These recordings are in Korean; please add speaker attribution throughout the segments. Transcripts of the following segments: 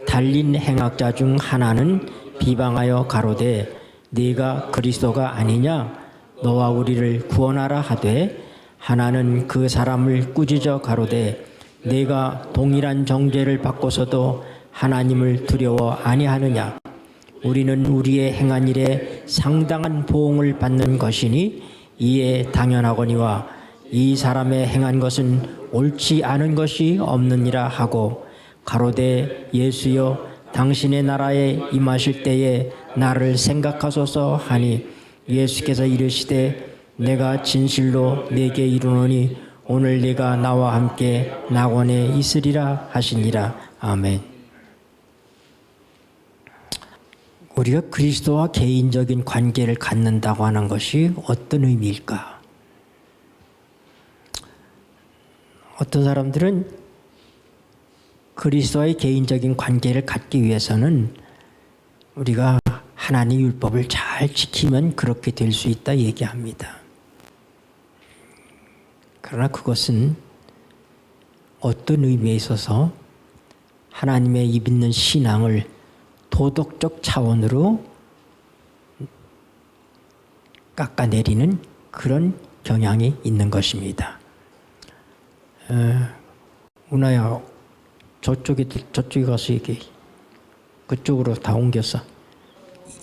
Speaker 1: 달린 행악자 중 하나는 비방하여 가로되 네가 그리스도가 아니냐 너와 우리를 구원하라 하되 하나는 그 사람을 꾸짖어 가로되 네가 동일한 정죄를 받고서도 하나님을 두려워 아니하느냐. 우리는 우리의 행한 일에 상당한 보응을 받는 것이니 이에 당연하거니와 이 사람의 행한 것은 옳지 않은 것이 없느니라 하고 가로되 예수여 당신의 나라에 임하실 때에 나를 생각하소서 하니 예수께서 이르시되 내가 진실로 네게 이르노니 오늘 네가 나와 함께 낙원에 있으리라 하시니라. 아멘. 우리가 그리스도와 개인적인 관계를 갖는다고 하는 것이 어떤 의미일까? 어떤 사람들은 그리스도와의 개인적인 관계를 갖기 위해서는 우리가 하나님의 율법을 잘 지키면 그렇게 될 수 있다 얘기합니다. 그러나 그것은 어떤 의미에 있어서 하나님의 믿는 신앙을 도덕적 차원으로 깎아내리는 그런 경향이 있는 것입니다. 운하야, 저쪽에 가서 얘기해. 그쪽으로 다 옮겼어.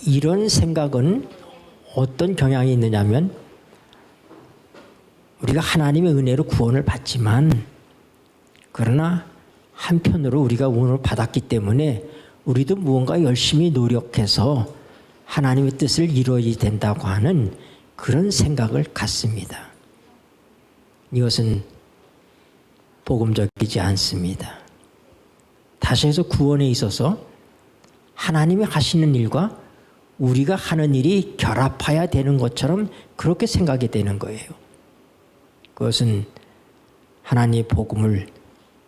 Speaker 1: 이런 생각은 어떤 경향이 있느냐면 우리가 하나님의 은혜로 구원을 받지만 그러나 한편으로 우리가 구원을 받았기 때문에 우리도 무언가 열심히 노력해서 하나님의 뜻을 이루어야 된다고 하는 그런 생각을 갖습니다. 이것은 복음적이지 않습니다. 다시 해서 구원에 있어서 하나님이 하시는 일과 우리가 하는 일이 결합해야 되는 것처럼 그렇게 생각이 되는 거예요. 그것은 하나님의 복음을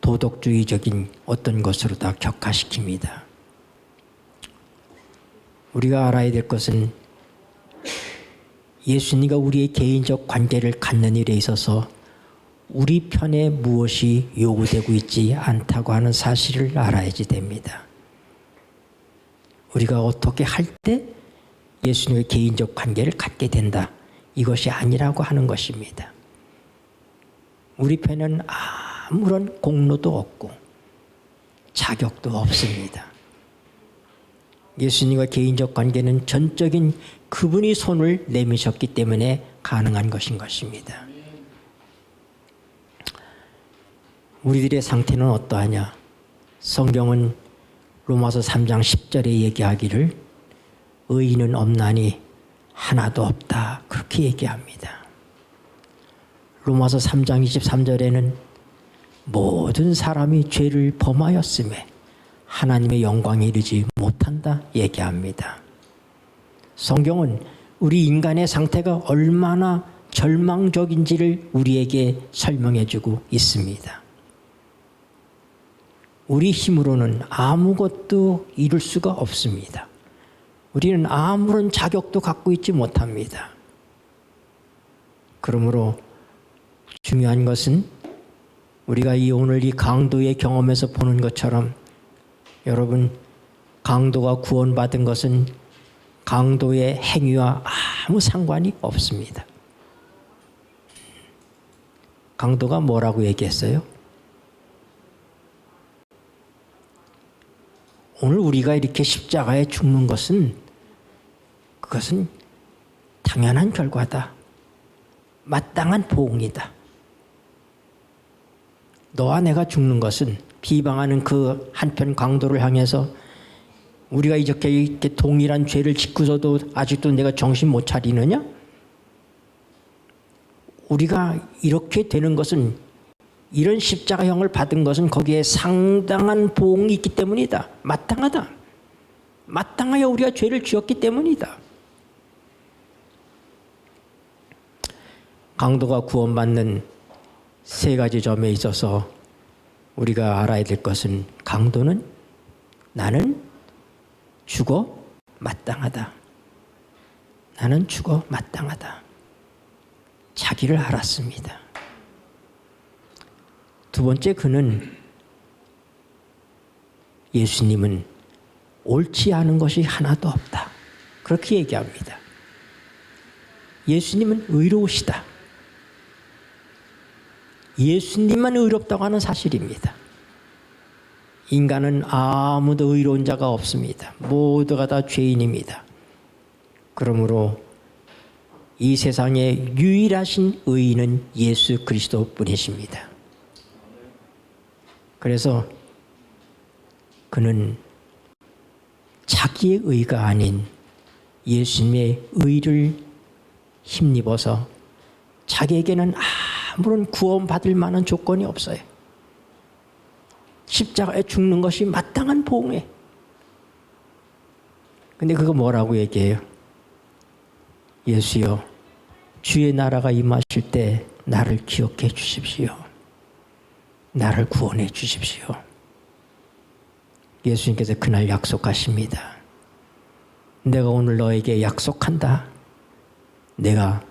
Speaker 1: 도덕주의적인 어떤 것으로 다 격화시킵니다. 우리가 알아야 될 것은 예수님과 우리의 개인적 관계를 갖는 일에 있어서 우리 편에 무엇이 요구되고 있지 않다고 하는 사실을 알아야지 됩니다. 우리가 어떻게 할 때 예수님의 개인적 관계를 갖게 된다. 이것이 아니라고 하는 것입니다. 우리 편에는 아무런 공로도 없고 자격도 없습니다. 예수님과 개인적 관계는 전적인 그분이 손을 내미셨기 때문에 가능한 것인 것입니다. 우리들의 상태는 어떠하냐? 성경은 로마서 3장 10절에 얘기하기를 의인은 없나니 하나도 없다 그렇게 얘기합니다. 로마서 3장 23절에는 모든 사람이 죄를 범하였음에 하나님의 영광에 이르지 못한다 얘기합니다. 성경은 우리 인간의 상태가 얼마나 절망적인지를 우리에게 설명해주고 있습니다. 우리 힘으로는 아무것도 이룰 수가 없습니다. 우리는 아무런 자격도 갖고 있지 못합니다. 그러므로 중요한 것은 우리가 오늘 이 강도의 경험에서 보는 것처럼 여러분, 강도가 구원받은 것은 강도의 행위와 아무 상관이 없습니다. 강도가 뭐라고 얘기했어요? 오늘 우리가 이렇게 십자가에 죽는 것은 그것은 당연한 결과다. 마땅한 보응이다. 너와 내가 죽는 것은 비방하는 그 한편 강도를 향해서 우리가 이렇게 동일한 죄를 짓고서도 아직도 내가 정신 못 차리느냐? 우리가 이렇게 되는 것은 이런 십자가형을 받은 것은 거기에 상당한 보응이 있기 때문이다. 마땅하다. 마땅하여 우리가 죄를 지었기 때문이다. 강도가 구원받는 세 가지 점에 있어서 우리가 알아야 될 것은 강도는 나는 죽어 마땅하다. 나는 죽어 마땅하다. 자기를 알았습니다. 두 번째, 그는 예수님은 옳지 않은 것이 하나도 없다. 그렇게 얘기합니다. 예수님은 의로우시다. 예수님만 의롭다고 하는 사실입니다. 인간은 아무도 의로운 자가 없습니다. 모두가 다 죄인입니다. 그러므로 이 세상에 유일하신 의인은 예수 그리스도뿐이십니다. 그래서 그는 자기의 의가 아닌 예수님의 의를 힘입어서 자기에게는 아무런 구원받을 만한 조건이 없어요. 십자가에 죽는 것이 마땅한 보응해. 근데 그거 뭐라고 얘기해요? 예수여, 주의 나라가 임하실 때 나를 기억해 주십시오. 나를 구원해 주십시오. 예수님께서 그날 약속하십니다. 내가 오늘 너에게 약속한다. 내가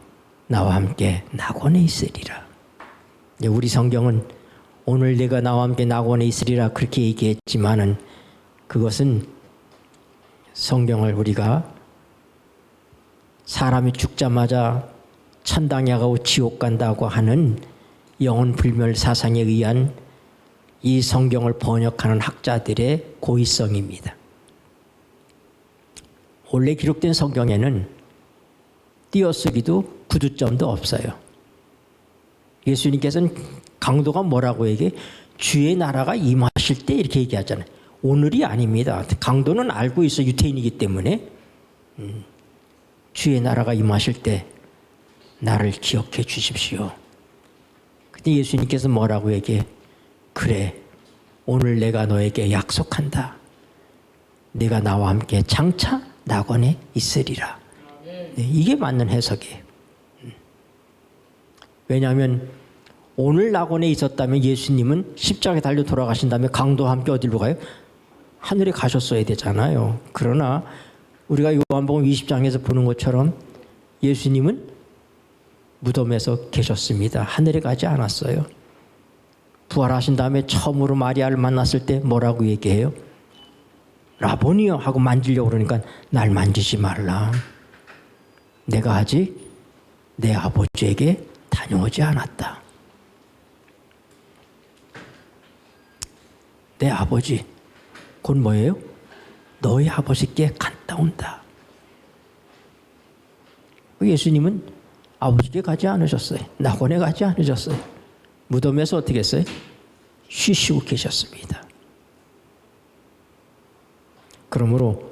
Speaker 1: 나와 함께 낙원에 있으리라. 우리 성경은 오늘 내가 나와 함께 낙원에 있으리라 그렇게 얘기했지만은 그것은 성경을 우리가 사람이 죽자마자 천당에 가고 지옥 간다고 하는 영혼 불멸 사상에 의한 이 성경을 번역하는 학자들의 고의성입니다. 원래 기록된 성경에는 띄어쓰기도 구두점도 없어요. 예수님께서는 강도가 뭐라고 얘기해? 주의 나라가 임하실 때 이렇게 얘기하잖아요. 오늘이 아닙니다. 강도는 알고 있어, 유태인이기 때문에. 주의 나라가 임하실 때 나를 기억해 주십시오. 근데 예수님께서 뭐라고 얘기해? 그래, 오늘 내가 너에게 약속한다. 네가 나와 함께 장차 낙원에 있으리라. 네, 이게 맞는 해석이에요. 왜냐하면 오늘 낙원에 있었다면 예수님은 십자가에 달려 돌아가신 다음에 강도와 함께 어디로 가요? 하늘에 가셨어야 되잖아요. 그러나 우리가 요한복음 20장에서 보는 것처럼 예수님은 무덤에서 계셨습니다. 하늘에 가지 않았어요. 부활하신 다음에 처음으로 마리아를 만났을 때 뭐라고 얘기해요? 라보니요 하고 만지려고 그러니까 날 만지지 말라. 내가 아직 내 아버지에게 다녀오지 않았다. 내 아버지, 곧 뭐예요? 너희 아버지께 갔다 온다. 예수님은 아버지께 가지 않으셨어요. 낙원에 가지 않으셨어요. 무덤에서 어떻게 했어요? 쉬시고 계셨습니다. 그러므로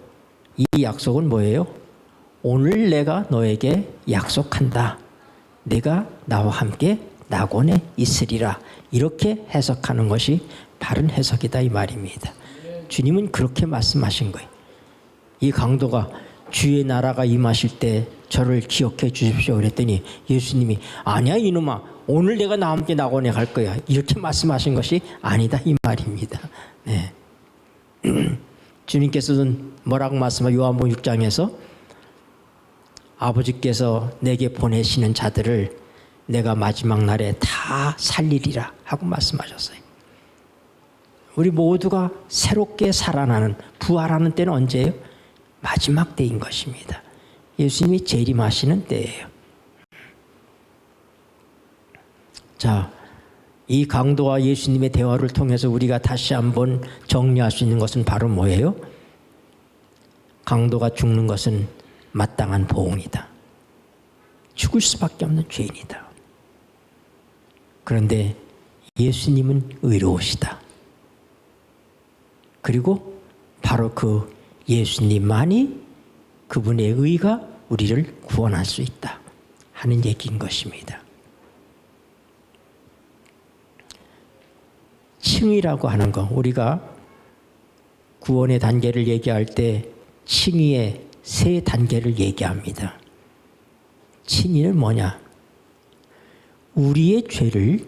Speaker 1: 이 약속은 뭐예요? 오늘 내가 너에게 약속한다. 내가 나와 함께 낙원에 있으리라. 이렇게 해석하는 것이 바른 해석이다 이 말입니다. 주님은 그렇게 말씀하신 거예요. 이 강도가 주의 나라가 임하실 때 저를 기억해 주십시오 그랬더니 예수님이 아니야 이놈아, 오늘 내가 나와 함께 낙원에 갈 거야. 이렇게 말씀하신 것이 아니다 이 말입니다. 네. 주님께서는 뭐라고 말씀하세요? 요한복음 6장에서 아버지께서 내게 보내시는 자들을 내가 마지막 날에 다 살리리라 하고 말씀하셨어요. 우리 모두가 새롭게 살아나는, 부활하는 때는 언제예요? 마지막 때인 것입니다. 예수님이 재림하시는 때예요. 자, 이 강도와 예수님의 대화를 통해서 우리가 다시 한번 정리할 수 있는 것은 바로 뭐예요? 강도가 죽는 것은 마땅한 보응이다. 죽을 수밖에 없는 죄인이다. 그런데 예수님은 의로우시다. 그리고 바로 그 예수님만이 그분의 의가 우리를 구원할 수 있다 하는 얘기인 것입니다. 칭의라고 하는 거, 우리가 구원의 단계를 얘기할 때 칭의의 세 단계를 얘기합니다. 칭의는 뭐냐? 우리의 죄를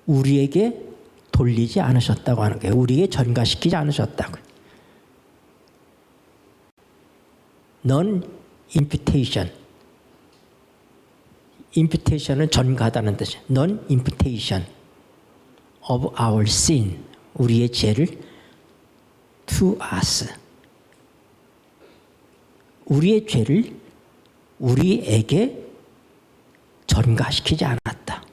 Speaker 1: 우리에게 돌리지 않으셨다고 하는 거예요. 우리에게 전가시키지 않으셨다고. Non-imputation. imputation은 전가하다는 뜻이에요. Non-imputation of our sin. 우리의 죄를 to us. 우리의 죄를 우리에게 전가시키지 않았다.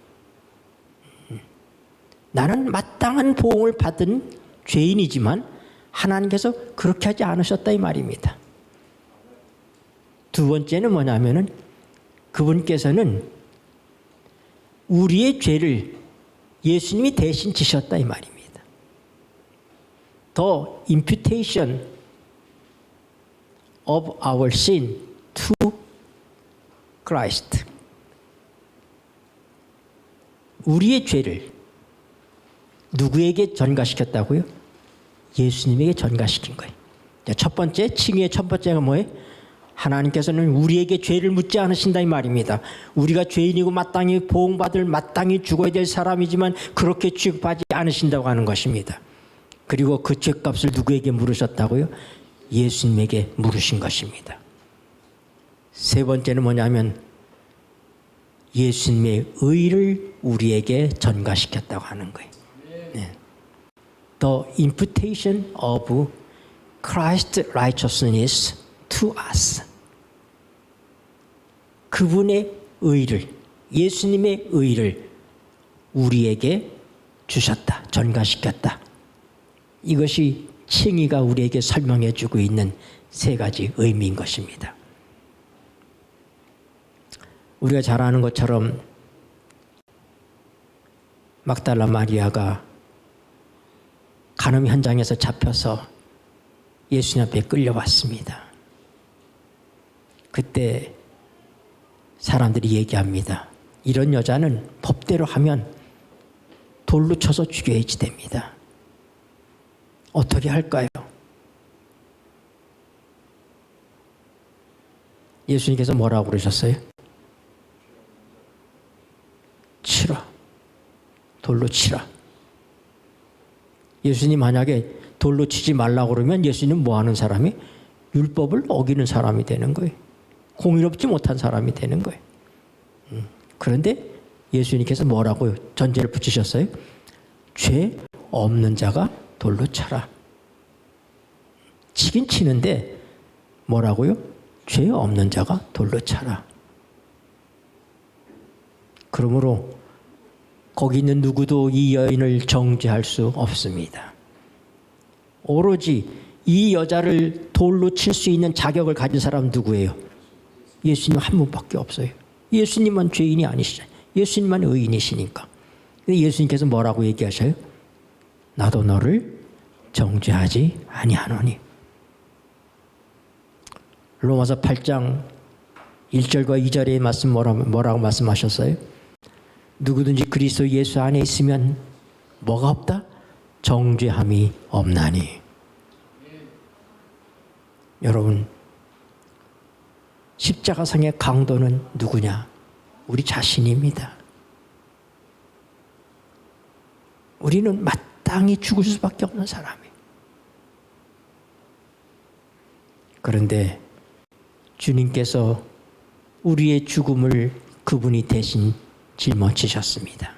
Speaker 1: 나는 마땅한 보응을 받은 죄인이지만 하나님께서 그렇게 하지 않으셨다 이 말입니다. 두 번째는 뭐냐면은 그분께서는 우리의 죄를 예수님이 대신 지셨다 이 말입니다. The imputation of our sin to Christ. 우리의 죄를 누구에게 전가시켰다고요? 예수님에게 전가시킨 거예요. 첫 번째, 칭의의 첫 번째가 뭐예요? 하나님께서는 우리에게 죄를 묻지 않으신다 이 말입니다. 우리가 죄인이고 마땅히 보응받을 마땅히 죽어야 될 사람이지만 그렇게 취급하지 않으신다고 하는 것입니다. 그리고 그 죄값을 누구에게 물으셨다고요? 예수님에게 물으신 것입니다. 세 번째는 뭐냐면 예수님의 의를 우리에게 전가시켰다고 하는 거예요. 네. The imputation of Christ's righteousness to us. 그분의 의를, 예수님의 의를 우리에게 주셨다, 전가시켰다. 이것이 칭의가 우리에게 설명해 주고 있는 세 가지 의미인 것입니다. 우리가 잘 아는 것처럼 막달라 마리아가 간음 현장에서 잡혀서 예수님 앞에 끌려왔습니다. 그때 사람들이 얘기합니다. 이런 여자는 법대로 하면 돌로 쳐서 죽여야지 됩니다. 어떻게 할까요? 예수님께서 뭐라고 그러셨어요? 치라. 돌로 치라. 예수님 만약에 돌로 치지 말라고 그러면 예수님 뭐 하는 사람이? 율법을 어기는 사람이 되는 거예요. 공의롭지 못한 사람이 되는 거예요. 그런데 예수님께서 뭐라고요? 전제를 붙이셨어요? 죄 없는 자가 돌로 쳐라. 치긴 치는데 뭐라고요? 죄 없는 자가 돌로 쳐라. 그러므로 거기 있는 누구도 이 여인을 정죄할 수 없습니다. 오로지 이 여자를 돌로 칠 수 있는 자격을 가진 사람은 누구예요? 예수님 한 분밖에 없어요. 예수님만 죄인이 아니시잖아요. 예수님만 의인이시니까. 근데 예수님께서 뭐라고 얘기하셔요? 나도 너를 정죄하지 아니하노니. 로마서 8장 1절과 2절의 말씀 뭐라고 말씀하셨어요? 누구든지 그리스도 예수 안에 있으면 뭐가 없다? 정죄함이 없나니. 여러분, 십자가상의 강도는 누구냐? 우리 자신입니다. 우리는 마땅히 죽을 수밖에 없는 사람이에요. 그런데 주님께서 우리의 죽음을 그분이 대신 짊어지셨습니다.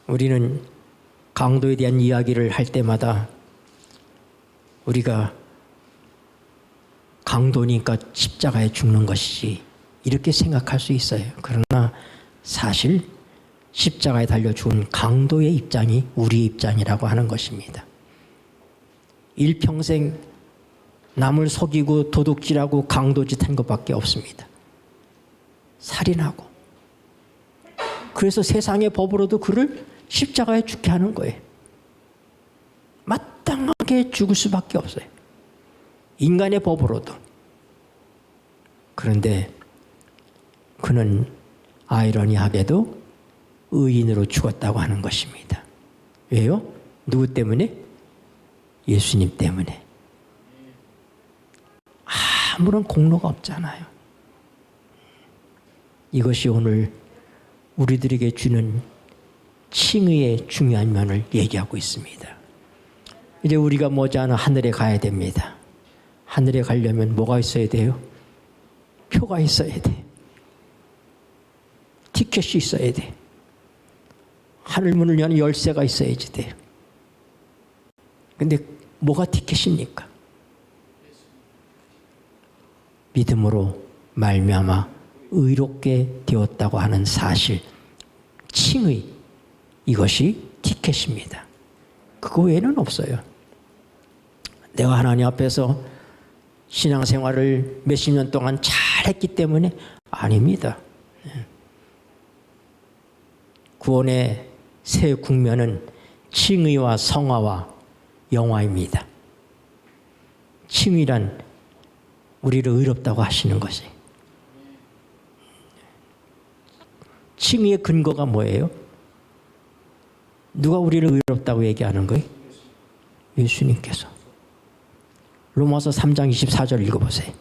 Speaker 1: 우리는 강도에 대한 이야기를 할 때마다 우리가 강도니까 십자가에 죽는 것이지 이렇게 생각할 수 있어요. 그러나 사실 십자가에 달려 죽은 강도의 입장이 우리의 입장이라고 하는 것입니다. 일평생 남을 속이고 도둑질하고 강도짓 한 것밖에 없습니다. 살인하고. 그래서 세상의 법으로도 그를 십자가에 죽게 하는 거예요. 마땅하게 죽을 수밖에 없어요. 인간의 법으로도. 그런데 그는 아이러니하게도 의인으로 죽었다고 하는 것입니다. 왜요? 누구 때문에? 예수님 때문에. 아무런 공로가 없잖아요. 이것이 오늘 우리들에게 주는 칭의의 중요한 면을 얘기하고 있습니다. 이제 우리가 머지않아 하늘에 가야 됩니다. 하늘에 가려면 뭐가 있어야 돼요? 표가 있어야 돼. 티켓이 있어야 돼. 하늘문을 여는 열쇠가 있어야지 돼요. 근데 뭐가 티켓입니까? 믿음으로 말미암아 의롭게 되었다고 하는 사실, 칭의, 이것이 티켓입니다. 그거 외에는 없어요. 내가 하나님 앞에서 신앙생활을 몇십 년 동안 잘했기 때문에 아닙니다. 구원의 새 국면은 칭의와 성화와 영화입니다. 칭의란 우리를 의롭다고 하시는 것이. 칭의의 근거가 뭐예요? 누가 우리를 의롭다고 얘기하는 거예요? 예수님께서. 로마서 3장 24절 읽어보세요.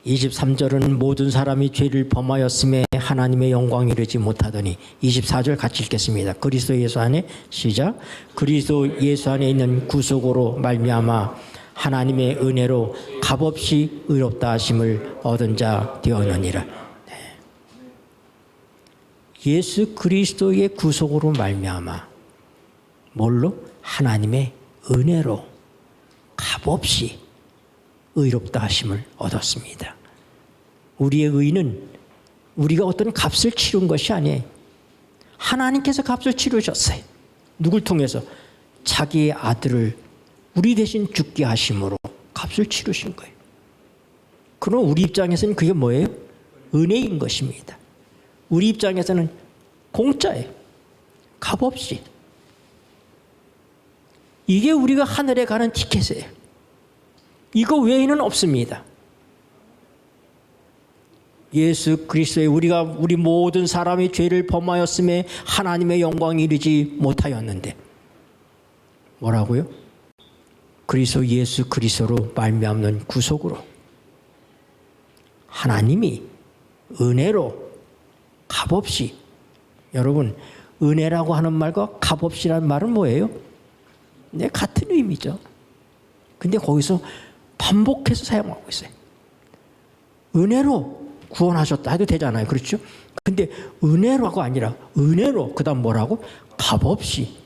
Speaker 1: (23절은) 모든 사람이 죄를 범하였음에 하나님의 영광에 이르지 못하더니. 24절 같이 읽겠습니다. 그리스도 예수 안에, 시작. 그리스도 예수 안에 있는 구속으로 말미암아 하나님의 은혜로 값없이 의롭다 하심을 얻은 자 되었느니라. 네. 예수 그리스도의 구속으로 말미암아 뭘로? 하나님의 은혜로 값없이 의롭다 하심을 얻었습니다. 우리의 의는 우리가 어떤 값을 치른 것이 아니에요. 하나님께서 값을 치르셨어요. 누굴 통해서? 자기의 아들을 우리 대신 죽게 하심으로 값을 치르신 거예요. 그럼 우리 입장에서는 그게 뭐예요? 은혜인 것입니다. 우리 입장에서는 공짜예요. 값없이. 이게 우리가 하늘에 가는 티켓이에요. 이거 외에는 없습니다. 예수 그리스도의 우리 모든 사람이 죄를 범하였음에 하나님의 영광이 이르지 못하였는데 뭐라고요? 그리스도 예수 그리스도로 말미암는 구속으로 하나님이 은혜로 값없이. 여러분, 은혜라고 하는 말과 값없이라는 말은 뭐예요? 네, 같은 의미죠. 근데 거기서 반복해서 사용하고 있어요. 은혜로 구원하셨다 해도 되잖아요. 그렇죠? 근데 은혜로가 아니라 은혜로, 그 다음 뭐라고? 값없이.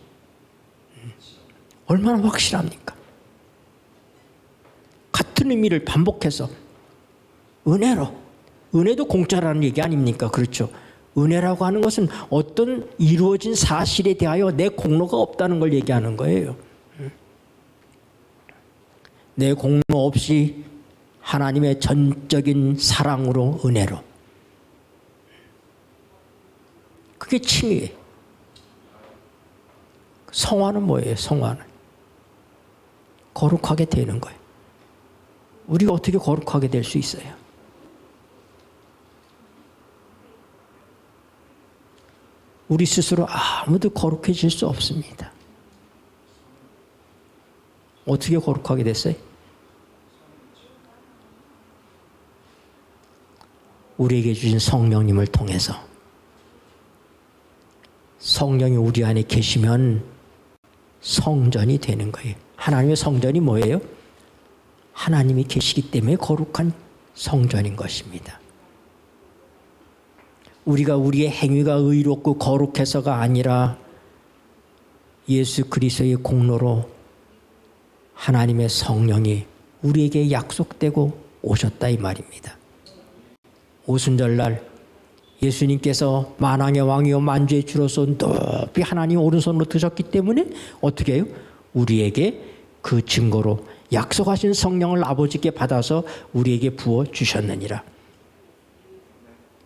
Speaker 1: 얼마나 확실합니까? 같은 의미를 반복해서 은혜로. 은혜도 공짜라는 얘기 아닙니까? 그렇죠? 은혜라고 하는 것은 어떤 이루어진 사실에 대하여 내 공로가 없다는 걸 얘기하는 거예요. 내 공로 없이 하나님의 전적인 사랑으로, 은혜로. 그게 칭의예요. 성화는 뭐예요? 성화는 거룩하게 되는 거예요. 우리가 어떻게 거룩하게 될 수 있어요? 우리 스스로 아무도 거룩해질 수 없습니다. 어떻게 거룩하게 됐어요? 우리에게 주신 성령님을 통해서. 성령이 우리 안에 계시면 성전이 되는 거예요. 하나님의 성전이 뭐예요? 하나님이 계시기 때문에 거룩한 성전인 것입니다. 우리가 우리의 행위가 의롭고 거룩해서가 아니라 예수 그리스도의 공로로 하나님의 성령이 우리에게 약속되고 오셨다 이 말입니다. 오순절날 예수님께서 만왕의 왕이요 만주의 주로서 높이 하나님 오른손으로 드셨기 때문에 어떻게 해요? 우리에게 그 증거로 약속하신 성령을 아버지께 받아서 우리에게 부어 주셨느니라.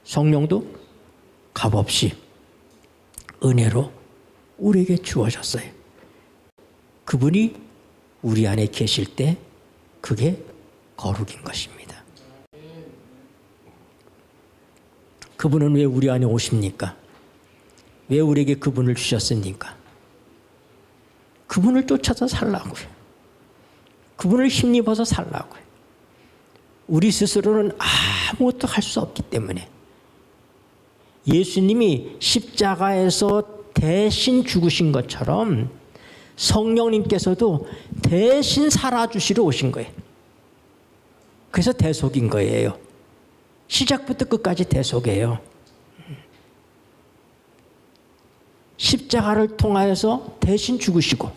Speaker 1: 성령도 값없이 은혜로 우리에게 주어졌어요. 그분이 우리 안에 계실 때 그게 거룩인 것입니다. 그분은 왜 우리 안에 오십니까? 왜 우리에게 그분을 주셨습니까? 그분을 쫓아서 살라고요. 그분을 힘입어서 살라고요. 우리 스스로는 아무것도 할 수 없기 때문에 예수님이 십자가에서 대신 죽으신 것처럼 성령님께서도 대신 살아주시러 오신 거예요. 그래서 대속인 거예요. 시작부터 끝까지 대속이에요. 십자가를 통하여서 대신 죽으시고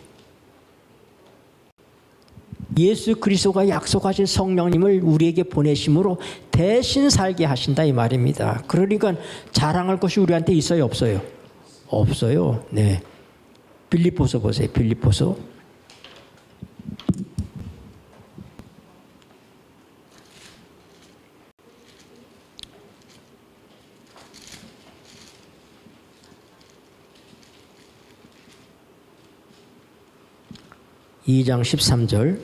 Speaker 1: 예수 그리스도가 약속하신 성령님을 우리에게 보내심으로 대신 살게 하신다 이 말입니다. 그러니까 자랑할 것이 우리한테 있어요, 없어요? 없어요. 네. 빌립보서 보세요. 빌립보서. (2장 13절)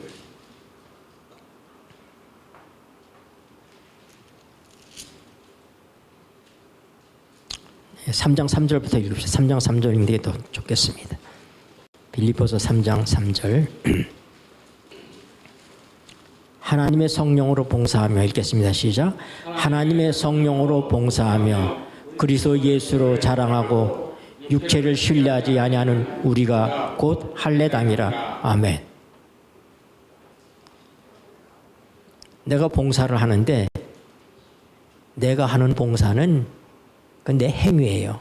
Speaker 1: 3장 3절부터 읽읍시다. 3장 3절 읽는 게 더 좋겠습니다. 빌립보서 3장 3절. 하나님의 성령으로 봉사하며 읽겠습니다. 시작. 하나님의 성령으로 봉사하며 그리스도 예수로 자랑하고 육체를 신뢰하지 아니하는 우리가 곧 할례당이라. 아멘. 내가 봉사를 하는데 내가 하는 봉사는 내 행위예요.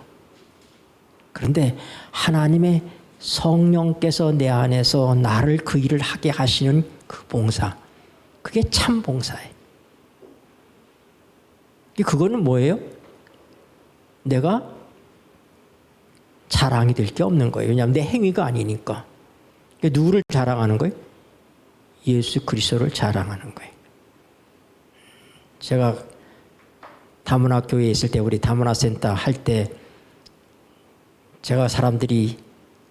Speaker 1: 그런데 하나님의 성령께서 내 안에서 나를 그 일을 하게 하시는 그 봉사, 그게 참 봉사예요. 그거는 뭐예요? 내가 자랑이 될 게 없는 거예요. 왜냐하면 내 행위가 아니니까. 누구를 자랑하는 거예요? 예수 그리스도를 자랑하는 거예요. 제가 다문화 교회에 있을 때 우리 다문화 센터 할 때 제가 사람들이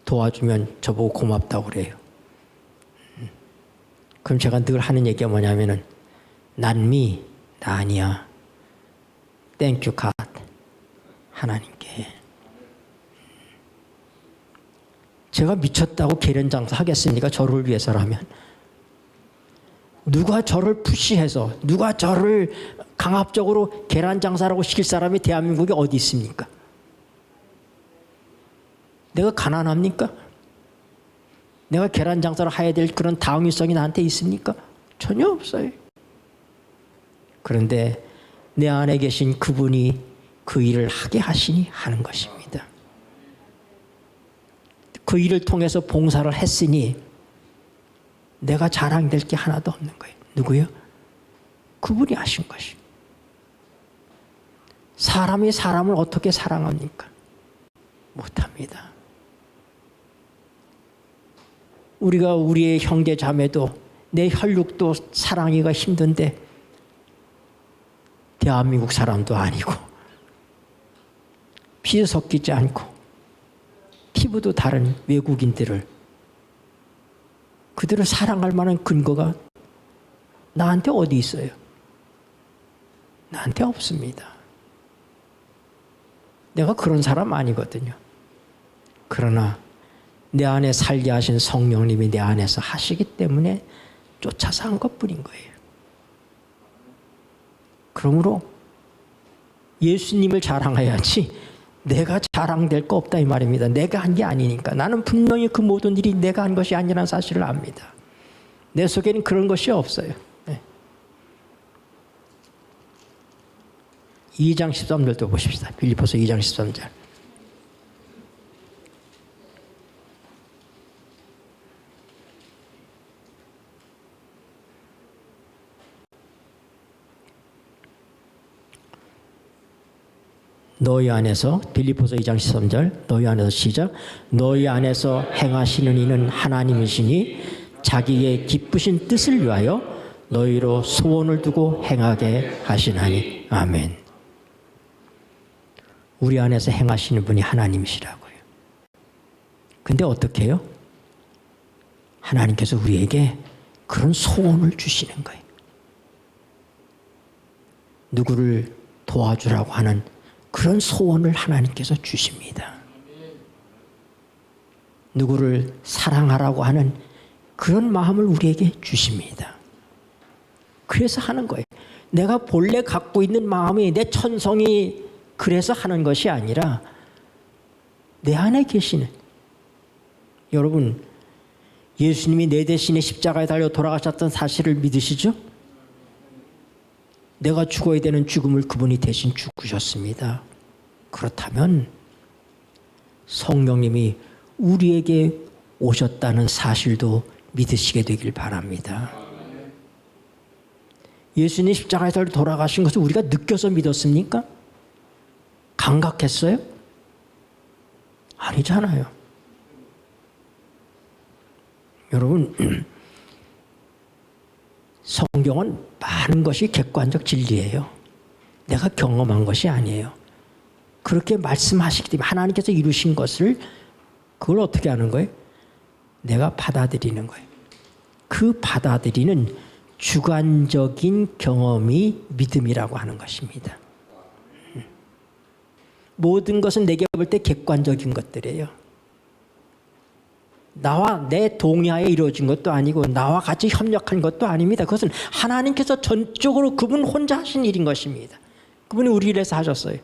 Speaker 1: 도와주면 저보고 고맙다고 그래요. 그럼 제가 늘 하는 얘기가 뭐냐면은 난미 나 아니야. 땡큐 갓 하나님께. 제가 미쳤다고 계련장사 하겠습니까? 저를 위해서라면. 누가 저를 푸시해서 누가 저를 강압적으로 계란장사라고 시킬 사람이 대한민국에 어디 있습니까? 내가 가난합니까? 내가 계란장사를 해야 될 그런 당위성이 나한테 있습니까? 전혀 없어요. 그런데 내 안에 계신 그분이 그 일을 하게 하시니 하는 것입니다. 그 일을 통해서 봉사를 했으니 내가 자랑될 게 하나도 없는 거예요. 누구요? 그분이 하신 것이. 사람이 사람을 어떻게 사랑합니까? 못합니다. 우리가 우리의 형제 자매도 내 혈육도 사랑하기가 힘든데 대한민국 사람도 아니고 피 섞이지 않고 피부도 다른 외국인들을 그들을 사랑할 만한 근거가 나한테 어디 있어요? 나한테 없습니다. 내가 그런 사람 아니거든요. 그러나 내 안에 살게 하신 성령님이 내 안에서 하시기 때문에 쫓아서 한 것뿐인 거예요. 그러므로 예수님을 자랑해야지 내가 자랑될 거 없다 이 말입니다. 내가 한 게 아니니까. 나는 분명히 그 모든 일이 내가 한 것이 아니라는 사실을 압니다. 내 속에는 그런 것이 없어요. 네. 2장 13절도 보십시다. 빌립보서 2장 13절. 너희 안에서 빌립보서 2장 13절 너희 안에서 시작. 너희 안에서 행하시는 이는 하나님이시니 자기의 기쁘신 뜻을 위하여 너희로 소원을 두고 행하게 하시나니. 아멘. 우리 안에서 행하시는 분이 하나님이시라고요. 근데 어떻게 해요? 하나님께서 우리에게 그런 소원을 주시는 거예요. 누구를 도와주라고 하는 그런 소원을 하나님께서 주십니다. 누구를 사랑하라고 하는 그런 마음을 우리에게 주십니다. 그래서 하는 거예요. 내가 본래 갖고 있는 마음이 내 천성이 그래서 하는 것이 아니라 내 안에 계시는, 여러분 예수님이 내 대신에 십자가에 달려 돌아가셨던 사실을 믿으시죠? 내가 죽어야 되는 죽음을 그분이 대신 죽으셨습니다. 그렇다면 성령님이 우리에게 오셨다는 사실도 믿으시게 되길 바랍니다. 예수님 십자가에 달려 돌아가신 것을 우리가 느껴서 믿었습니까? 감각했어요? 아니잖아요. 여러분, 성경은 많은 것이 객관적 진리예요. 내가 경험한 것이 아니에요. 그렇게 말씀하시기 때문에 하나님께서 이루신 것을 그걸 어떻게 하는 거예요? 내가 받아들이는 거예요. 그 받아들이는 주관적인 경험이 믿음이라고 하는 것입니다. 모든 것은 내게 볼 때 객관적인 것들이에요. 나와 내 동의하에 이루어진 것도 아니고 나와 같이 협력한 것도 아닙니다. 그것은 하나님께서 전적으로 그분 혼자 하신 일인 것입니다. 그분이 우리를 위해서 하셨어요.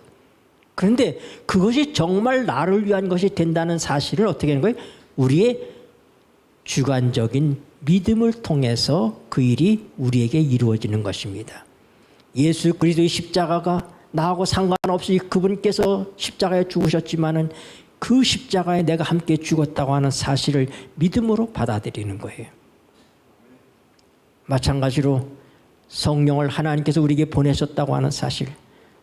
Speaker 1: 그런데 그것이 정말 나를 위한 것이 된다는 사실을 어떻게 하는 거예요? 우리의 주관적인 믿음을 통해서 그 일이 우리에게 이루어지는 것입니다. 예수 그리스도의 십자가가 나하고 상관없이 그분께서 십자가에 죽으셨지만은 그 십자가에 내가 함께 죽었다고 하는 사실을 믿음으로 받아들이는 거예요. 마찬가지로 성령을 하나님께서 우리에게 보내셨다고 하는 사실,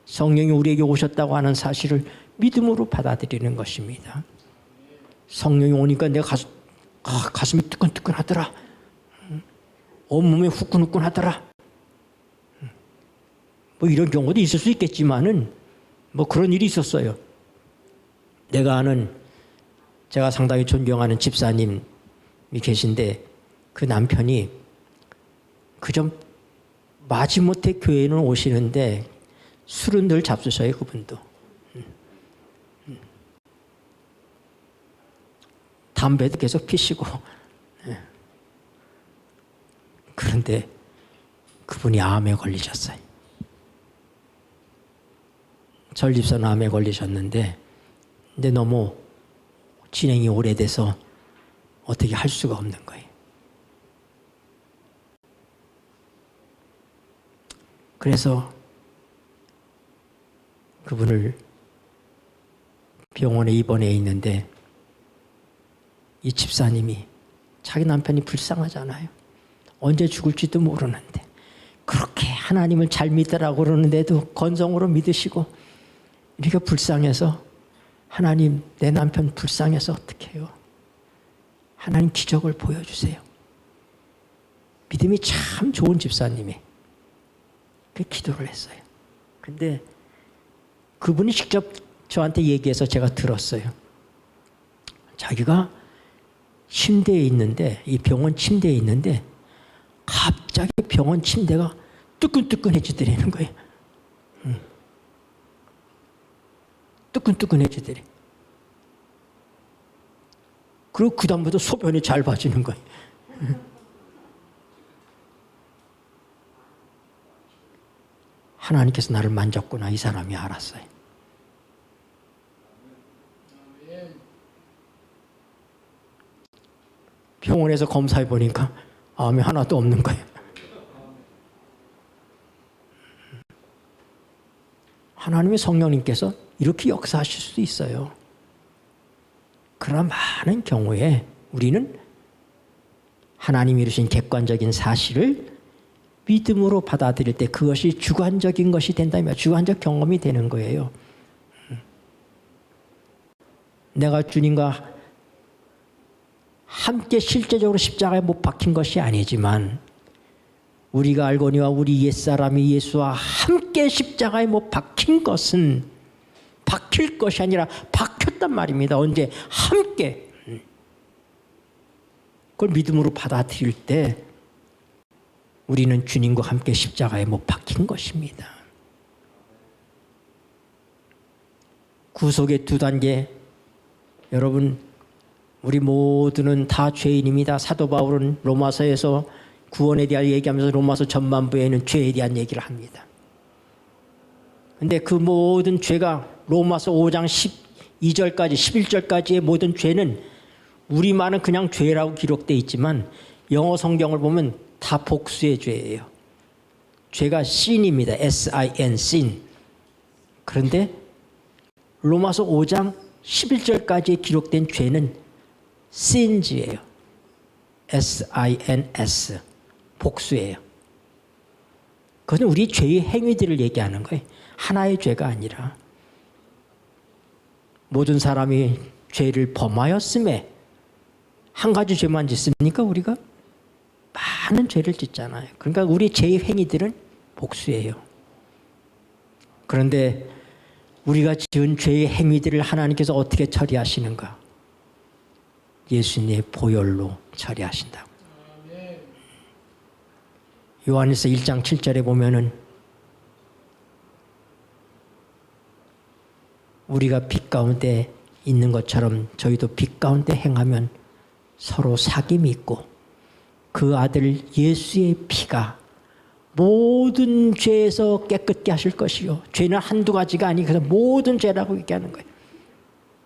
Speaker 1: 성령이 우리에게 오셨다고 하는 사실을 믿음으로 받아들이는 것입니다. 성령이 오니까 내가 가슴이 뜨끈뜨끈하더라. 온몸이 후끈후끈하더라. 뭐 이런 경우도 있을 수 있겠지만은 뭐 그런 일이 있었어요. 내가 아는 제가 상당히 존경하는 집사님이 계신데 그 남편이 그저 마지못해 교회는 오시는데 술은 늘 잡수셔요. 그분도. 담배도 계속 피시고. 그런데 그분이 암에 걸리셨어요. 전립선 암에 걸리셨는데 근데 너무 진행이 오래돼서 어떻게 할 수가 없는 거예요. 그래서 그분을 병원에 입원해 있는데 이 집사님이 자기 남편이 불쌍하잖아요. 언제 죽을지도 모르는데 그렇게 하나님을 잘 믿으라고 그러는데도 건성으로 믿으시고 이렇게 불쌍해서 하나님 내 남편 불쌍해서 어떻게 해요? 하나님 기적을 보여주세요. 믿음이 참 좋은 집사님이 그 기도를 했어요. 근데 그분이 직접 저한테 얘기해서 제가 들었어요. 자기가 침대에 있는데 이 병원 침대에 있는데 갑자기 병원 침대가 뜨끈뜨끈해지더라는 거예요. 뜨끈뜨끈해지더래. 그리고 그 다음부터 소변이 잘 봐지는 거예요. 하나님께서 나를 만졌구나 이 사람이 알았어요. 병원에서 검사해 보니까 암이 하나도 없는 거예요. 하나님의 성령님께서 이렇게 역사하실 수도 있어요. 그러나 많은 경우에 우리는 하나님이 이루신 객관적인 사실을 믿음으로 받아들일 때 그것이 주관적인 것이 된다면 주관적 경험이 되는 거예요. 내가 주님과 함께 실제적으로 십자가에 못 박힌 것이 아니지만 우리가 알거니와 우리 옛사람이 예수와 함께 십자가에 못 박힌 것은 박힐 것이 아니라 박혔단 말입니다. 언제? 함께. 그걸 믿음으로 받아들일 때 우리는 주님과 함께 십자가에 못 박힌 것입니다. 구속의 두 단계. 여러분 우리 모두는 다 죄인입니다. 사도 바울은 로마서에서 구원에 대한 얘기하면서 로마서 전반부에는 죄에 대한 얘기를 합니다. 그런데 그 모든 죄가 로마서 5장 12절까지 11절까지의 모든 죄는 우리말은 그냥 죄라고 기록되어 있지만 영어 성경을 보면 다 복수의 죄예요. 죄가 sin입니다. S-I-N, sin. 그런데 로마서 5장 11절까지 기록된 죄는 sins예요. S-I-N-S. 복수예요. 그것은 우리 죄의 행위들을 얘기하는 거예요. 하나의 죄가 아니라. 모든 사람이 죄를 범하였음에 한 가지 죄만 짓습니까 우리가? 많은 죄를 짓잖아요. 그러니까 우리 죄의 행위들은 복수예요. 그런데 우리가 지은 죄의 행위들을 하나님께서 어떻게 처리하시는가? 예수님의 보혈로 처리하신다고. 요한일서 1장 7절에 보면은 우리가 빛 가운데 있는 것처럼 저희도 빛 가운데 행하면 서로 사귐이 있고 그 아들 예수의 피가 모든 죄에서 깨끗게 하실 것이요. 죄는 한두 가지가 아니고 그래서 모든 죄라고 얘기하는 거예요.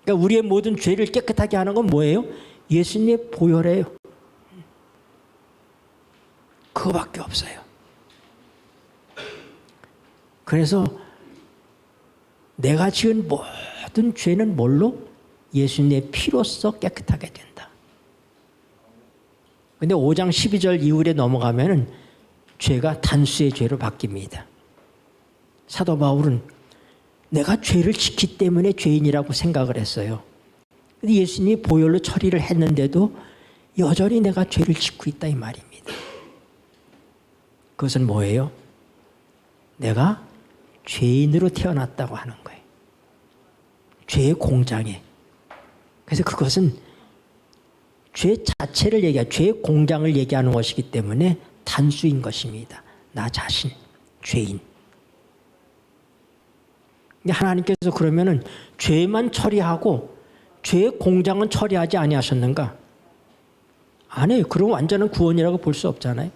Speaker 1: 그러니까 우리의 모든 죄를 깨끗하게 하는 건 뭐예요? 예수님의 보혈이에요. 그거밖에 없어요. 그래서 내가 지은 모든 죄는 뭘로? 예수님의 피로써 깨끗하게 된다. 근데 5장 12절 이후에 넘어가면은 죄가 단수의 죄로 바뀝니다. 사도 바울은 내가 죄를 짓기 때문에 죄인이라고 생각을 했어요. 근데 예수님이 보혈로 처리를 했는데도 여전히 내가 죄를 짓고 있다 이 말입니다. 그것은 뭐예요? 내가 죄인으로 태어났다고 하는 거예요. 죄의 공장에. 그래서 그것은 죄 자체를 얘기하고 죄의 공장을 얘기하는 것이기 때문에 단수인 것입니다. 나 자신, 죄인. 근데 하나님께서 그러면은 죄만 처리하고 죄의 공장은 처리하지 아니하셨는가? 아니에요. 그럼 완전한 구원이라고 볼 수 없잖아요.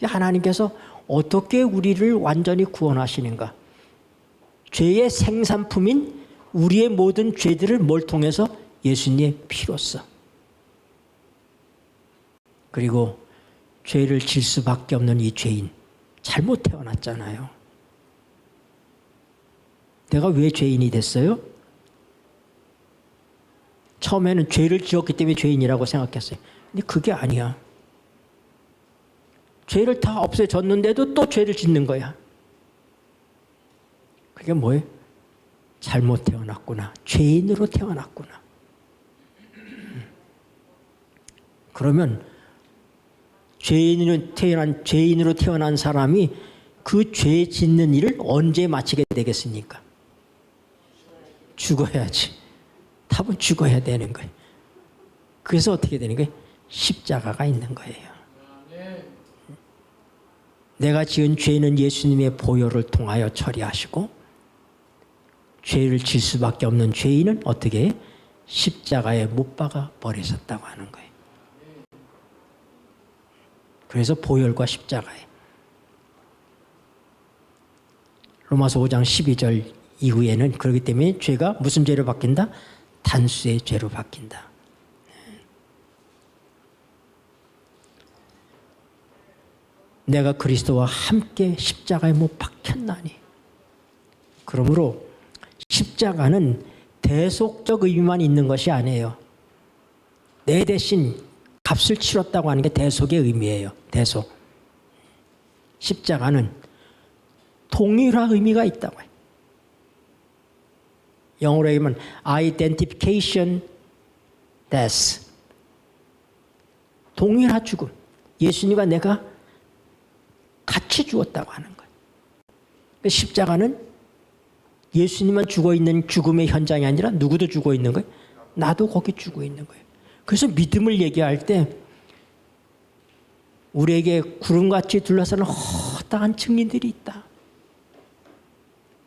Speaker 1: 하나님께서 어떻게 우리를 완전히 구원하시는가? 죄의 생산품인 우리의 모든 죄들을 뭘 통해서? 예수님의 피로써. 그리고 죄를 질 수밖에 없는 이 죄인, 잘못 태어났잖아요. 내가 왜 죄인이 됐어요? 처음에는 죄를 지었기 때문에 죄인이라고 생각했어요. 근데 그게 아니야. 죄를 다 없애줬는데도 또 죄를 짓는 거야. 그게 뭐예요? 잘못 태어났구나. 죄인으로 태어났구나. 그러면 죄인으로 태어난 사람이 그 죄 짓는 일을 언제 마치게 되겠습니까? 죽어야지. 답은 죽어야 되는 거예요. 그래서 어떻게 되는 거예요? 십자가가 있는 거예요. 내가 지은 죄는 예수님의 보혈을 통하여 처리하시고 죄를 질 수밖에 없는 죄인은 어떻게 해요? 십자가에 못 박아 버리셨다고 하는 거예요. 그래서 보혈과 십자가에. 로마서 5장 12절 이후에는 그렇기 때문에 죄가 무슨 죄로 바뀐다? 단수의 죄로 바뀐다. 내가 그리스도와 함께 십자가에 못 박혔나니. 그러므로 십자가는 대속적 의미만 있는 것이 아니에요. 내 대신 값을 치렀다고 하는 게 대속의 의미예요. 대속. 십자가는 동일한 의미가 있다고 해요. 영어로 얘기하면 identification death. 동일한 죽음. 예수님과 내가 같이 죽었다고 하는 거예요. 십자가는 예수님만 죽어 있는 죽음의 현장이 아니라 누구도 죽어 있는 거예요. 나도 거기 죽어 있는 거예요. 그래서 믿음을 얘기할 때 우리에게 구름같이 둘러싸는 허다한 증인들이 있다.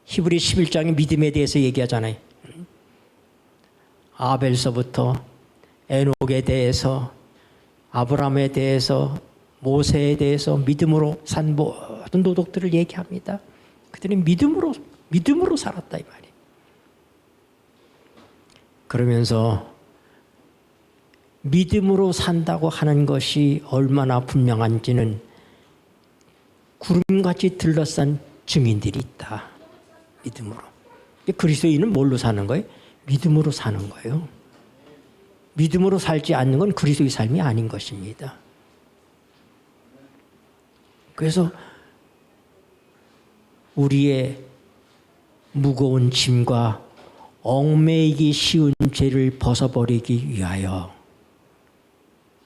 Speaker 1: 히브리 11장의 믿음에 대해서 얘기하잖아요. 아벨서부터 에녹에 대해서, 아브라함에 대해서, 모세에 대해서 믿음으로 산 모든 도덕들을 얘기합니다. 그들은 믿음으로 살았다 이 말이에요. 그러면서 믿음으로 산다고 하는 것이 얼마나 분명한지는 구름같이 들러싼 증인들이 있다. 믿음으로. 그리스도인은 뭘로 사는 거예요? 믿음으로 사는 거예요. 믿음으로 살지 않는 건 그리스도의 삶이 아닌 것입니다. 그래서 우리의 무거운 짐과 얽매이기 쉬운 죄를 벗어버리기 위하여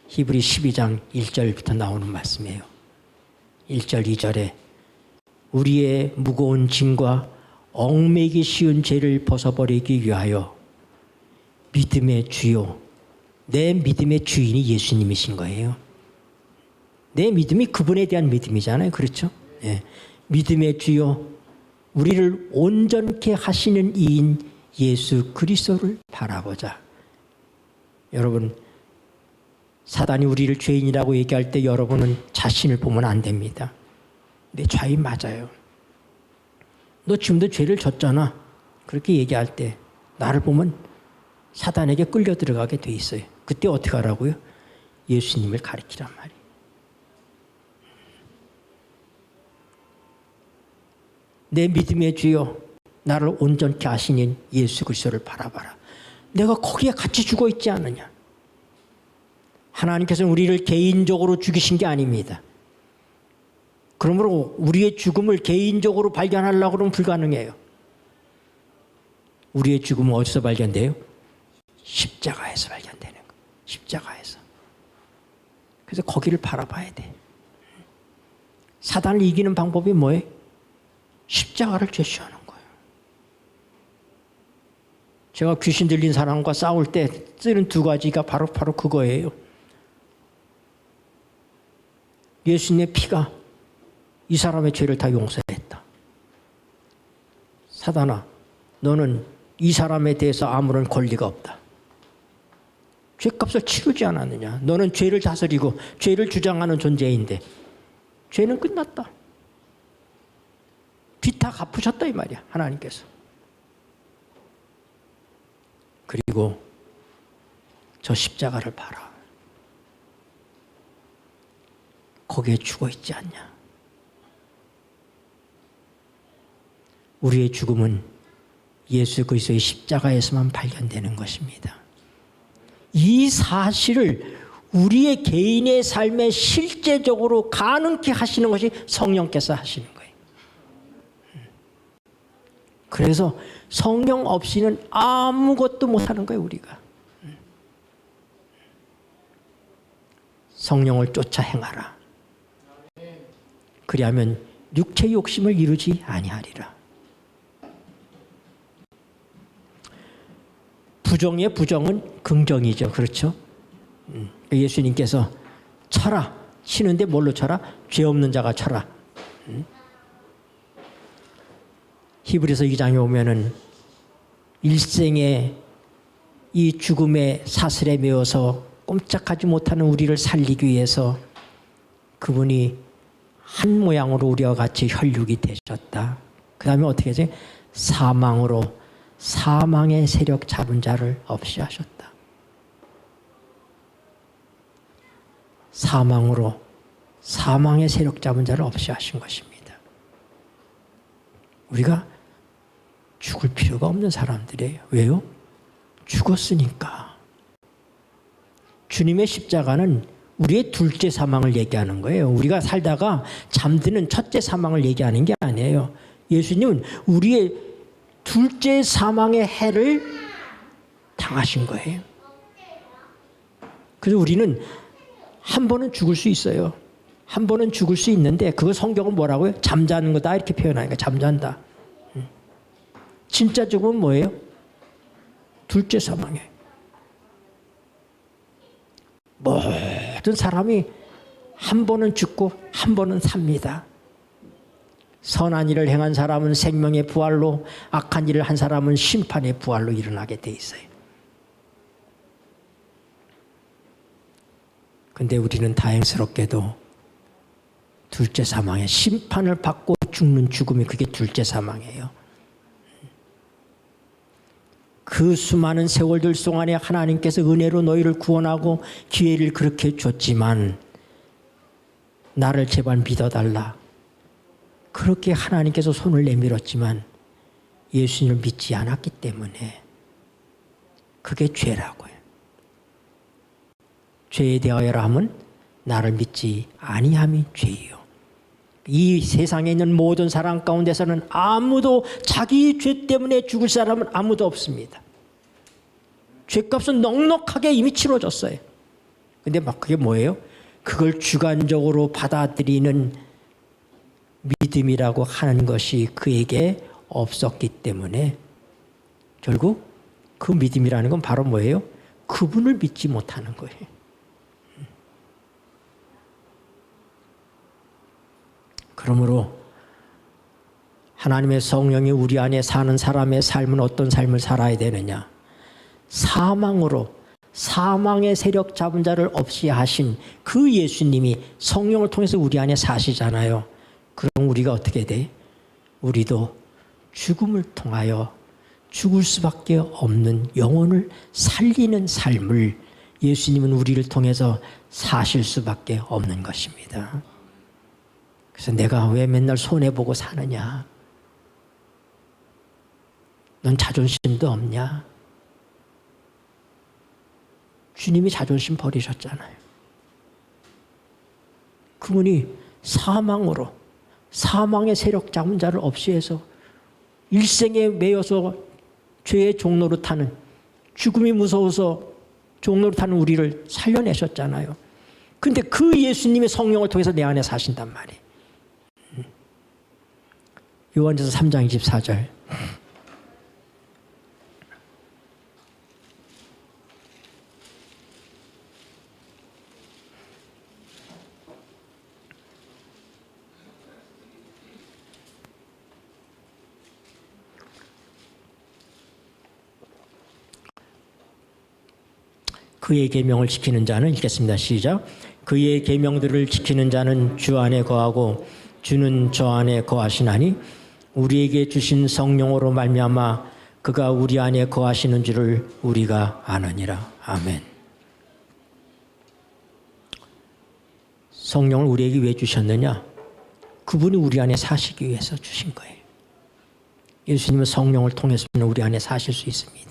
Speaker 1: 히브리 12장 1절부터 나오는 말씀이에요. 1절 2절에 우리의 무거운 짐과 얽매이기 쉬운 죄를 벗어버리기 위하여 믿음의 주요, 내 믿음의 주인이 예수님이신 거예요. 내 믿음이 그분에 대한 믿음이잖아요. 그렇죠? 예. 믿음의 주요, 우리를 온전케 하시는 이인 예수 그리스도를 바라보자. 여러분, 사단이 우리를 죄인이라고 얘기할 때 여러분은 자신을 보면 안 됩니다. 내 죄이 맞아요. 너 지금도 죄를 졌잖아. 그렇게 얘기할 때 나를 보면 사단에게 끌려 들어가게 돼 있어요. 그때 어떻게 하라고요? 예수님을 가리키란 말이에요. 내 믿음의 주여, 나를 온전케 하시는 예수 그리스도를 바라봐라. 내가 거기에 같이 죽어 있지 않느냐. 하나님께서는 우리를 개인적으로 죽이신 게 아닙니다. 그러므로 우리의 죽음을 개인적으로 발견하려고 하면 불가능해요. 우리의 죽음은 어디서 발견돼요? 십자가에서 발견되는 거예요. 십자가에서. 그래서 거기를 바라봐야 돼. 사단을 이기는 방법이 뭐예요? 십자가를 제시하는 거예요. 제가 귀신 들린 사람과 싸울 때 쓰는 두 가지가 바로 그거예요. 예수님의 피가 이 사람의 죄를 다 용서했다. 사단아, 너는 이 사람에 대해서 아무런 권리가 없다. 죄값을 치르지 않았느냐. 너는 죄를 다스리고 죄를 주장하는 존재인데 죄는 끝났다. 빚 다 갚으셨다 이 말이야, 하나님께서. 그리고 저 십자가를 봐라. 거기에 죽어 있지 않냐. 우리의 죽음은 예수 그리스도의 십자가에서만 발견되는 것입니다. 이 사실을 우리의 개인의 삶에 실제적으로 가능케 하시는 것이 성령께서 하시는 거예요. 그래서 성령 없이는 아무것도 못하는 거예요, 우리가. 성령을 쫓아 행하라. 그리하면 육체의 욕심을 이루지 아니하리라. 부정의 부정은 긍정이죠. 그렇죠? 예수님께서 쳐라. 치는데 뭘로 쳐라? 죄 없는 자가 쳐라. 히브리서 2장에 오면은 일생에 이 죽음의 사슬에 매어서 꼼짝하지 못하는 우리를 살리기 위해서 그분이 한 모양으로 우리와 같이 혈육이 되셨다. 그 다음에 어떻게 하지? 사망으로 사망의 세력 잡은 자를 없이 하셨다. 사망으로 사망의 세력 잡은 자를 없이 하신 것입니다. 우리가 죽을 필요가 없는 사람들이에요. 왜요? 죽었으니까. 주님의 십자가는 우리의 둘째 사망을 얘기하는 거예요. 우리가 살다가 잠드는 첫째 사망을 얘기하는 게 아니에요. 예수님은 우리의 둘째 사망의 해를 당하신 거예요. 그래서 우리는 한 번은 죽을 수 있어요. 한 번은 죽을 수 있는데 그거 성경은 뭐라고요? 잠자는 거다 이렇게 표현하니까 잠잔다. 진짜 죽음은 뭐예요? 둘째 사망이에요. 모든 사람이 한 번은 죽고 한 번은 삽니다. 선한 일을 행한 사람은 생명의 부활로, 악한 일을 한 사람은 심판의 부활로 일어나게 돼 있어요. 근데 우리는 다행스럽게도 둘째 사망에 심판을 받고 죽는 죽음이 그게 둘째 사망이에요. 그 수많은 세월들 동안에 하나님께서 은혜로 너희를 구원하고 기회를 그렇게 줬지만 나를 제발 믿어달라. 그렇게 하나님께서 손을 내밀었지만 예수님을 믿지 않았기 때문에 그게 죄라고요. 죄에 대하여라 하면 나를 믿지 아니함이 죄이요. 이 세상에 있는 모든 사람 가운데서는 아무도 자기 죄 때문에 죽을 사람은 아무도 없습니다. 죄값은 넉넉하게 이미 치러졌어요. 근데 막 그게 뭐예요? 그걸 주관적으로 받아들이는 믿음이라고 하는 것이 그에게 없었기 때문에 결국 그 믿음이라는 건 바로 뭐예요? 그분을 믿지 못하는 거예요. 그러므로 하나님의 성령이 우리 안에 사는 사람의 삶은 어떤 삶을 살아야 되느냐? 사망으로 사망의 세력 잡은 자를 없이 하신 그 예수님이 성령을 통해서 우리 안에 사시잖아요. 그럼 우리가 어떻게 돼? 우리도 죽음을 통하여 죽을 수밖에 없는 영혼을 살리는 삶을 예수님은 우리를 통해서 사실 수밖에 없는 것입니다. 그래서 내가 왜 맨날 손해보고 사느냐? 넌 자존심도 없냐? 주님이 자존심 버리셨잖아요. 그분이 사망으로 사망의 세력 잡은 자를 없이 해서 일생에 매여서 죄의 종로로 타는 죽음이 무서워서 종로로 타는 우리를 살려내셨잖아요. 근데 그 예수님의 성령을 통해서 내 안에 사신단 말이에요. 요한계시록 3장 24절. 그의 계명을 지키는 자는 읽겠습니다. 시작. 그의 계명들을 지키는 자는 주 안에 거하고 주는 저 안에 거하시나니 우리에게 주신 성령으로 말미암아 그가 우리 안에 거하시는 줄을 우리가 아느니라. 아멘. 성령을 우리에게 왜 주셨느냐? 그분이 우리 안에 사시기 위해서 주신 거예요. 예수님은 성령을 통해서는 우리 안에 사실 수 있습니다.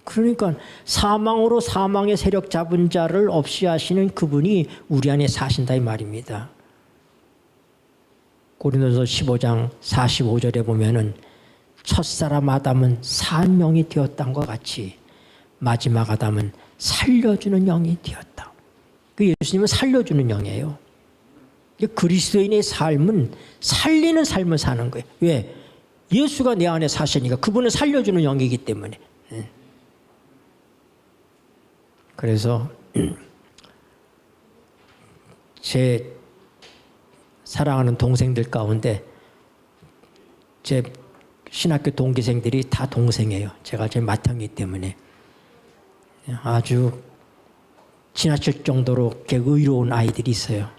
Speaker 1: 그러니까 사망으로 사망의 세력 잡은 자를 없이 하시는 그분이 우리 안에 사신다 이 말입니다. 고린도서 15장 45절에 보면은 첫사람 아담은 산 영이 되었던 것 같이 마지막 아담은 살려주는 영이 되었다. 그 예수님은 살려주는 영이에요. 그리스도인의 삶은 살리는 삶을 사는 거예요. 왜? 예수가 내 안에 사시니까 그분은 살려주는 영이기 때문에. 그래서 제 사랑하는 동생들 가운데 제 신학교 동기생들이 다 동생이에요. 제가 제 맏형이기 때문에 아주 지나칠 정도로 이렇게 의로운 아이들이 있어요.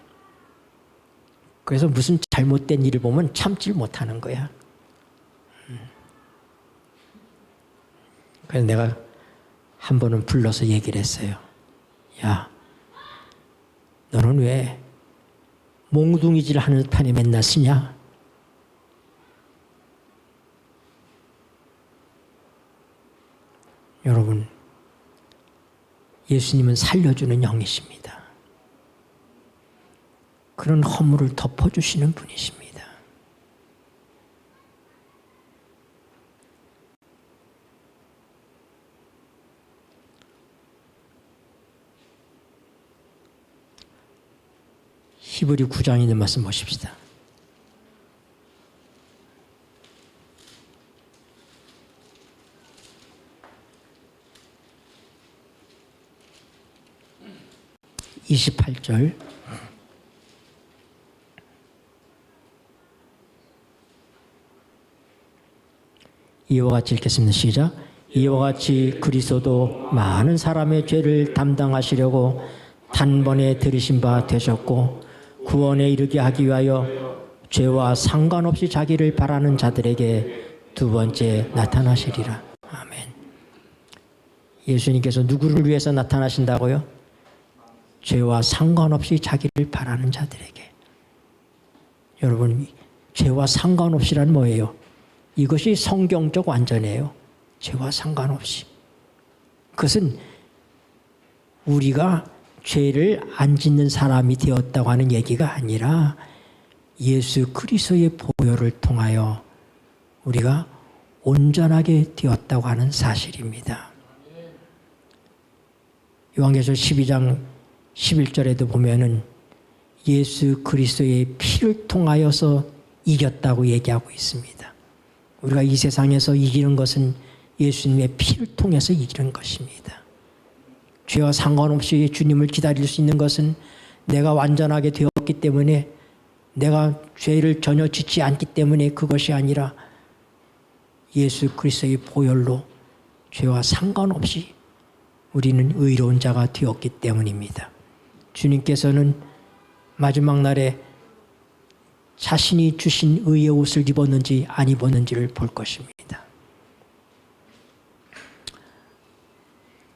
Speaker 1: 그래서 무슨 잘못된 일을 보면 참질 못하는 거야. 그래서 내가 한 번은 불러서 얘기를 했어요. 야, 너는 왜 몽둥이질 하는 판에 맨날 쓰냐? 여러분, 예수님은 살려주는 영이십니다. 그런 허물을 덮어주시는 분이십니다. 히브리 9장에 있는 말씀 보십시다. (28절) 이와 같이 읽겠습니다. 시작. 이와 같이 그리스도도 많은 사람의 죄를 담당하시려고 단번에 들이신 바 되셨고 구원에 이르게 하기 위하여 죄와 상관없이 자기를 바라는 자들에게 두 번째 나타나시리라. 아멘. 예수님께서 누구를 위해서 나타나신다고요? 죄와 상관없이 자기를 바라는 자들에게. 여러분, 죄와 상관없이란 뭐예요? 이것이 성경적 완전이에요. 죄와 상관없이. 그것은 우리가 죄를 안 짓는 사람이 되었다고 하는 얘기가 아니라 예수 그리스도의 보혈을 통하여 우리가 온전하게 되었다고 하는 사실입니다. 요한계시록 12장 11절에도 보면은 예수 그리스도의 피를 통하여서 이겼다고 얘기하고 있습니다. 우리가 이 세상에서 이기는 것은 예수님의 피를 통해서 이기는 것입니다. 죄와 상관없이 주님을 기다릴 수 있는 것은 내가 완전하게 되었기 때문에, 내가 죄를 전혀 짓지 않기 때문에 그것이 아니라 예수 그리스도의 보혈로 죄와 상관없이 우리는 의로운 자가 되었기 때문입니다. 주님께서는 마지막 날에 자신이 주신 의의 옷을 입었는지 안 입었는지를 볼 것입니다.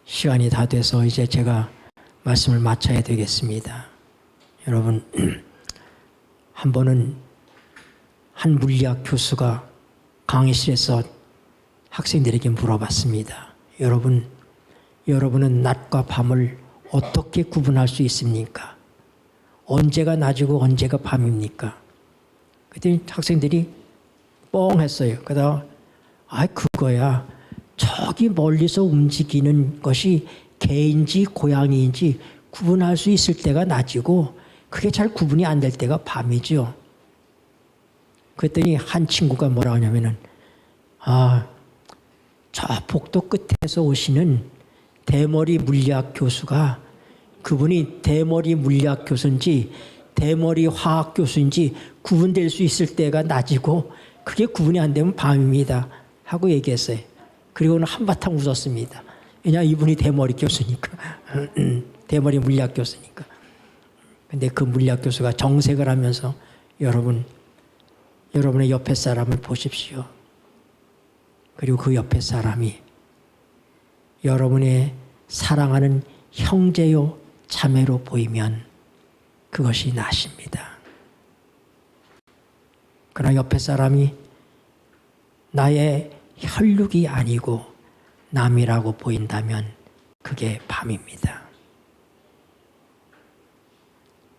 Speaker 1: 시간이 다 돼서 이제 제가 말씀을 마쳐야 되겠습니다. 여러분, 한 번은 한 물리학 교수가 강의실에서 학생들에게 물어봤습니다. 여러분은 낮과 밤을 어떻게 구분할 수 있습니까? 언제가 낮이고 언제가 밤입니까? 그랬더니 학생들이 뻥 했어요. 그러다가 그거야. 저기 멀리서 움직이는 것이 개인지 고양이인지 구분할 수 있을 때가 낮이고 그게 잘 구분이 안 될 때가 밤이죠. 그랬더니 한 친구가 뭐라고 하냐면은 저 복도 끝에서 오시는 대머리 물리학 교수가, 그분이 대머리 물리학 교수인지 대머리 화학 교수인지 구분될 수 있을 때가 낮이고 그게 구분이 안 되면 밤입니다 하고 얘기했어요. 그리고는 한바탕 웃었습니다. 왜냐, 이분이 대머리 교수니까. 대머리 물리학 교수니까. 근데 그 물리학 교수가 정색을 하면서 여러분의 옆에 사람을 보십시오. 그리고 그 옆에 사람이 여러분의 사랑하는 형제요 자매로 보이면 그것이 낮입니다. 그러나 옆에 사람이 나의 혈육이 아니고 남이라고 보인다면 그게 밤입니다.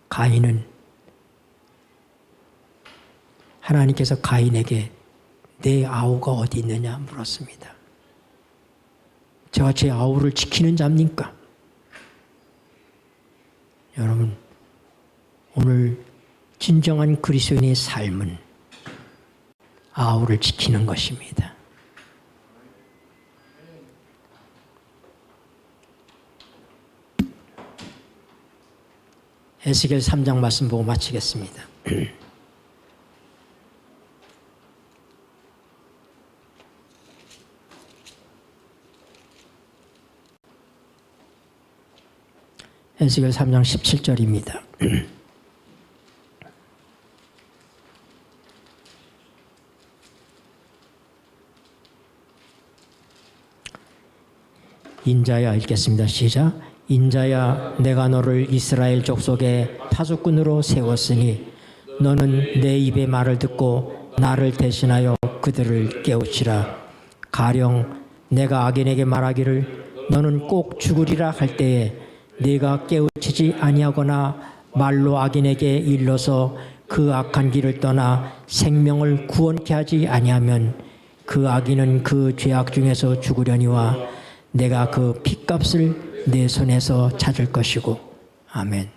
Speaker 1: 가인은, 하나님께서 가인에게 내 아우가 어디 있느냐 물었습니다. 제가 제 아우를 지키는 자입니까? 여러분, 오늘 진정한 그리스도인의 삶은 아우를 지키는 것입니다. 에스겔 3장 말씀 보고 마치겠습니다. 에스겔 3장 17절입니다. 인자야, 읽겠습니다. 시작. 인자야, 내가 너를 이스라엘 족속의 파수꾼으로 세웠으니 너는 내 입의 말을 듣고 나를 대신하여 그들을 깨우치라. 가령 내가 악인에게 말하기를 너는 꼭 죽으리라 할 때에 네가 깨우치지 아니하거나 말로 악인에게 일러서 그 악한 길을 떠나 생명을 구원케 하지 아니하면 그 악인은 그 죄악 중에서 죽으려니와 내가 그 핏값을 내 손에서 찾을 것이고. 아멘.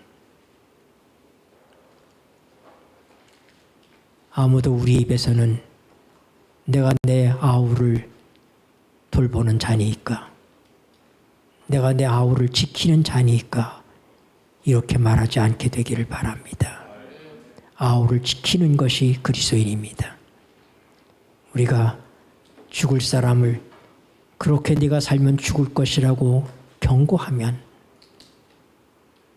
Speaker 1: 아무도 우리 입에서는 내가 내 아우를 돌보는 자니까, 내가 내 아우를 지키는 자니까 이렇게 말하지 않게 되기를 바랍니다. 아우를 지키는 것이 그리스도인입니다. 우리가 죽을 사람을 그렇게 네가 살면 죽을 것이라고 경고하면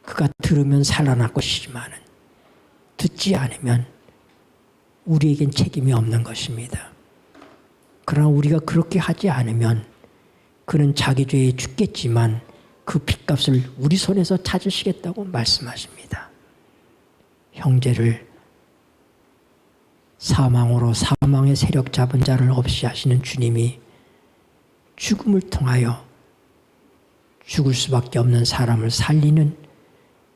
Speaker 1: 그가 들으면 살아날 것이지만 듣지 않으면 우리에겐 책임이 없는 것입니다. 그러나 우리가 그렇게 하지 않으면 그는 자기 죄에 죽겠지만 그 핏값을 우리 손에서 찾으시겠다고 말씀하십니다. 형제를 사망으로 사망의 세력 잡은 자를 없이 하시는 주님이 죽음을 통하여 죽을 수밖에 없는 사람을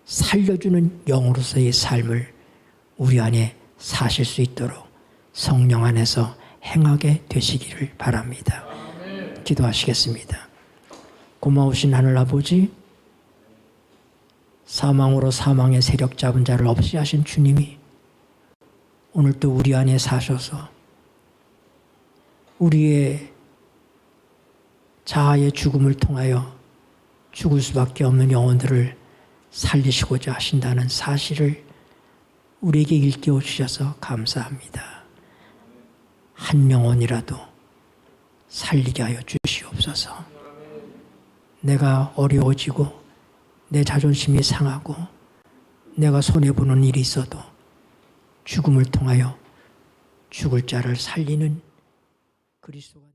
Speaker 1: 살려주는 영으로서의 삶을 우리 안에 사실 수 있도록 성령 안에서 행하게 되시기를 바랍니다. 기도하시겠습니다. 고마우신 하늘 아버지, 사망으로 사망의 세력 잡은 자를 없이 하신 주님이 오늘도 우리 안에 사셔서 우리의 자아의 죽음을 통하여 죽을 수밖에 없는 영혼들을 살리시고자 하신다는 사실을 우리에게 일깨워 주셔서 감사합니다. 한 영혼이라도 살리게 하여 주시옵소서. 내가 어려워지고 내 자존심이 상하고 내가 손해보는 일이 있어도 죽음을 통하여 죽을 자를 살리는 그리스도가